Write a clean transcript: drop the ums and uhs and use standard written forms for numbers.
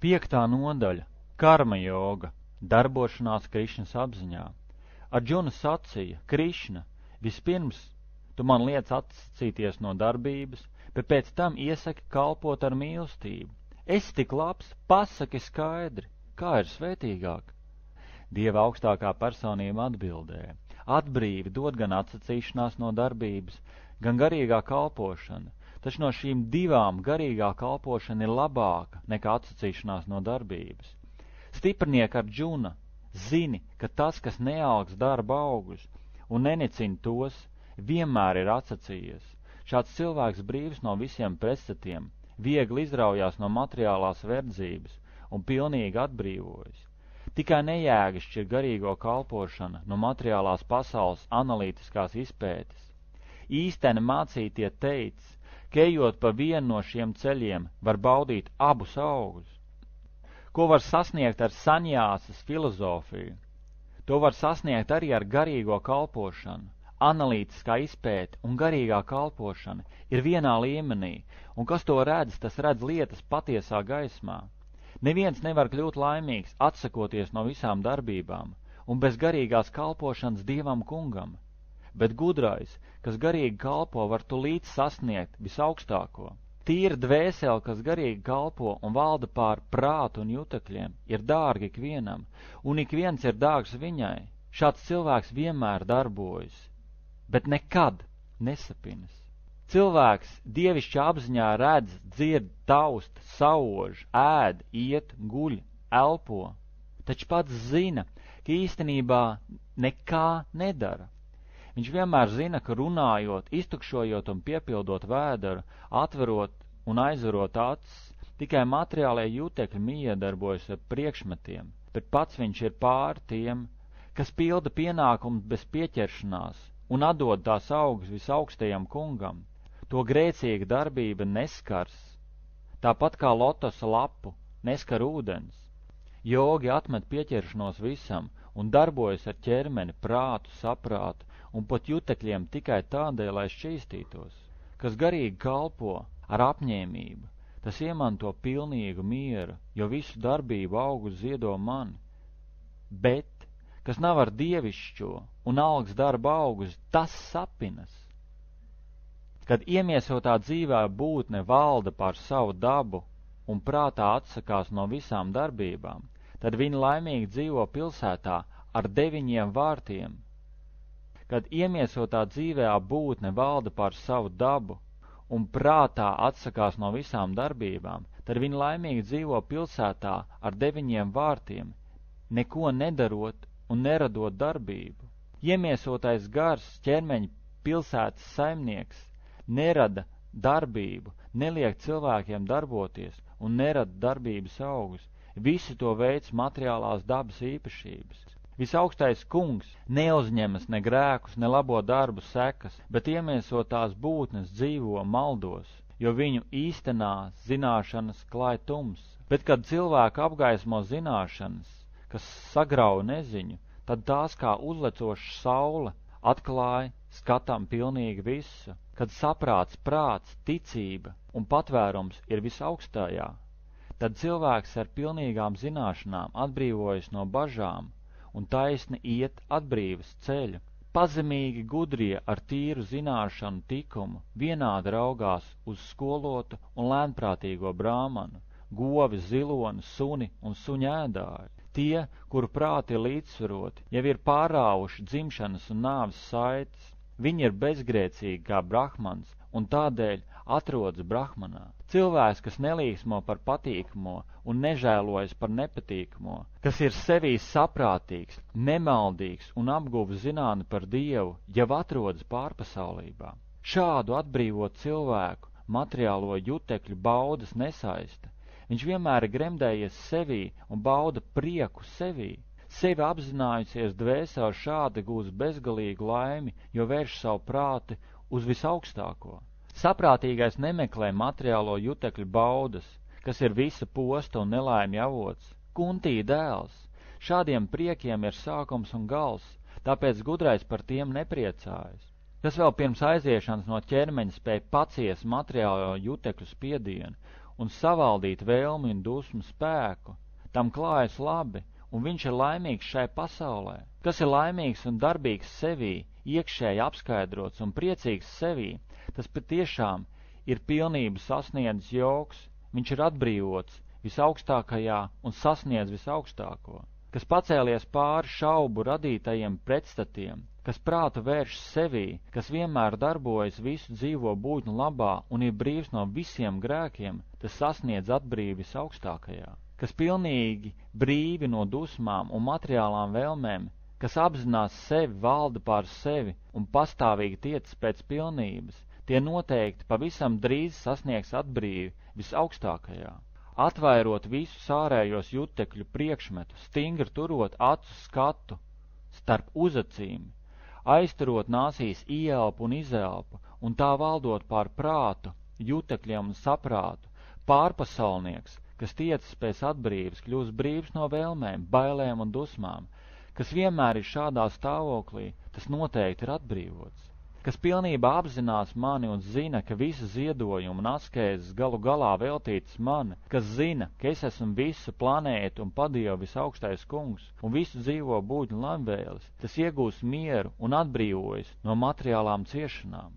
5. nodaļa – Karma joga – darbošanās Krišnas apziņā. Arģuna sacīja: Krišna, vispirms tu man liec atsacīties no darbības, bet pēc tam iesaki kalpot ar mīlestību. Esi tik labs, pasaki skaidri, kā ir svētīgāk. Dieva augstākā personība atbildēja: atbrīvi dod gan atsacīšanās no darbības, gan garīgā kalpošana, taču no šīm divām garīgā kalpošana ir labāka nekā atsacīšanās no darbības. Stiprinieki Arģuna, zini, ka tas, kas neaugs darba augus un nenicina tos, vienmēr ir atsacījies. Šāds cilvēks brīvs no visiem pretstatiem, viegli izraujās no materiālās verdzības un pilnīgi atbrīvojas. Tikai nejēgišķi ir garīgo kalpošana no materiālās pasaules analītiskās izpētes. Īsteni mācītie teica, ka ejot pa vienu no šiem ceļiem var baudīt abus augus. Ko var sasniegt ar saņjāsas filozofiju? To var sasniegt arī ar garīgo kalpošanu. Analītiskā izpēte un garīgā kalpošana ir vienā līmenī, un kas to redz, tas redz lietas patiesā gaismā. Neviens nevar kļūt laimīgs, atsakoties no visām darbībām, un bez garīgās kalpošanas Dievam kungam. Bet gudrais, kas garīgi kalpo, var tulīt sasniegt visaugstāko. Tīra dvēsele, kas garīgi kalpo un valda pār prātu un jutekļiem, ir dārga ikvienam, un ik viens ir dārgs viņai. Šāds cilvēks vienmēr darbojas, bet nekad nesapinas. Cilvēks dievišķā apziņā redz, dzird, taust, sauž, ēd, iet, guļ, elpo, taču pats zina, ka īstenībā nekā nedara. Viņš vienmēr zina, ka runājot, iztukšojot un piepildot vēderu, atverot un aizverot acis, tikai materiālajie jutekļi miedarbojas ar priekšmetiem, bet pats viņš ir pār tiem, kas pilda pienākumus bez pieķeršanās un atdod tās augus visaugstajam kungam. To grēcīga darbība neskars, tāpat kā lotosa lapu neskar ūdens. Jogi atmet pieķeršanos visam un darbojas ar ķermeni, prātu, saprātu un pat jutekļiem tikai tādēļ, lai šķīstītos. Kas garīgi kalpo ar apņēmību, tas iemanto pilnīgu mieru, jo visu darbību augus ziedo mani. Bet, kas nav ar dievišķo un algas darba augus, tas sapinas. Kad iemiesotā dzīvē būtne valda pār savu dabu un prātā atsakās no visām darbībām, tad viņi laimīgi dzīvo pilsētā ar 9 vārtiem. Kad iemiesotā dzīvē būtne valda pār savu dabu un prātā atsakās no visām darbībām, tad viņi laimīgi dzīvo pilsētā ar 9 vārtiem, neko nedarot un neradot darbību. Iemiesotais gars, ķermeņa pilsētas saimnieks, nerada darbību, neliek cilvēkiem darboties un nerada darbības augus. Visi to veids materiālās dabas īpašības. Visaugstais kungs neuzņemas ne grēkus, ne labo darbu sekas, bet iemiesotās būtnes dzīvo maldos, jo viņu īstenā zināšanas klāj tums. Bet, kad cilvēku apgaismo zināšanas, kas sagrauj neziņu, tad tās kā uzlecoša saule atklāja skatām pilnīgi visu. Kad saprāts, prāts, ticība un patvērums ir visaugstajā, tad cilvēks ar pilnīgām zināšanām atbrīvojas no bažām un taisni iet atbrīvas ceļu. Pazemīgi gudrie ar tīru zināšanu tikumu vienādi raugās uz skolotu un lēnprātīgo brāmanu, govi, ziloni, suni un suņēdāji. Tie, kuru prāti ir līdzsvaroti, jau ir pārāvuši dzimšanas un nāves saites. Viņi ir bezgrēcīgi kā brahmans un tādēļ atrodas brahmanā. Cilvēks, kas nelīgsmo par patīkamo un nežēlojas par nepatīkamo, kas ir sevī saprātīgs, nemaldīgs un apguvis zinātni par Dievu, jau atrodas pārpasaulībā. Šādu atbrīvot cilvēku materiālo jutekļu baudas nesaista. Viņš vienmēr ir gremdējies sevī un bauda prieku sevī. Sevi apzinājusies dvēseli šādi gūs bezgalīgu laimi, jo vērš savu prāti uz visaugstāko. Saprātīgais nemeklē materiālo jutekļu baudas, kas ir visa posta un nelaimju avots. Kuntī dēls. Šādiem priekiem ir sākums un gals, tāpēc gudrais par tiem nepriecājas. Kas vēl pirms aiziešanas no ķermeņa spēj paciest materiālo jutekļu spiedienu un savaldīt vēlmi un dusmu spēku, tam klājas labi, un viņš ir laimīgs šai pasaulē. Kas ir laimīgs un darbīgs sevī, iekšēji apskaidrots un priecīgs sevī, tas patiešām ir pilnību sasniedzis joks, viņš ir atbrīvots visaugstākajā un sasniedz visaugstāko, kas pacēlies pāri šaubu radītajiem pretstatiem, kas prātu vērš sevī, kas vienmēr darbojas visu dzīvo būtņu labā un ir brīvs no visiem grēkiem, tas sasniedz atbrīvi visaugstākajā, kas pilnīgi brīvi no dusmām un materiālām vēlmēm, kas apzinās sevi, valda pār sevi un pastāvīgi tiecas pēc pilnības, tie noteikti pavisam drīz sasniegs atbrīvi visaugstākajā. Atvairot visus ārējos jutekļu priekšmetus, stingri turot acu skatu starp uzacīm, aizturot nāsīs ieelpu un izelpu, un tā valdot pār prātu, jutekļiem un saprātu, pārpasaulnieks, kas tiecas pēc atbrīves, kļūst brīvs no vēlmēm, bailēm un dusmām, kas vienmēr ir šādā stāvoklī, tas noteikti ir atbrīvots, kas pilnībā apzinās mani un zina, ka visi ziedojumi un askēzes galu galā veltītas mani, kas zina, ka es esmu visu planētu un padievu visaugstais kungs un visu dzīvo būtņu labvēlis, tas iegūst mieru un atbrīvojas no materiālām ciešanām.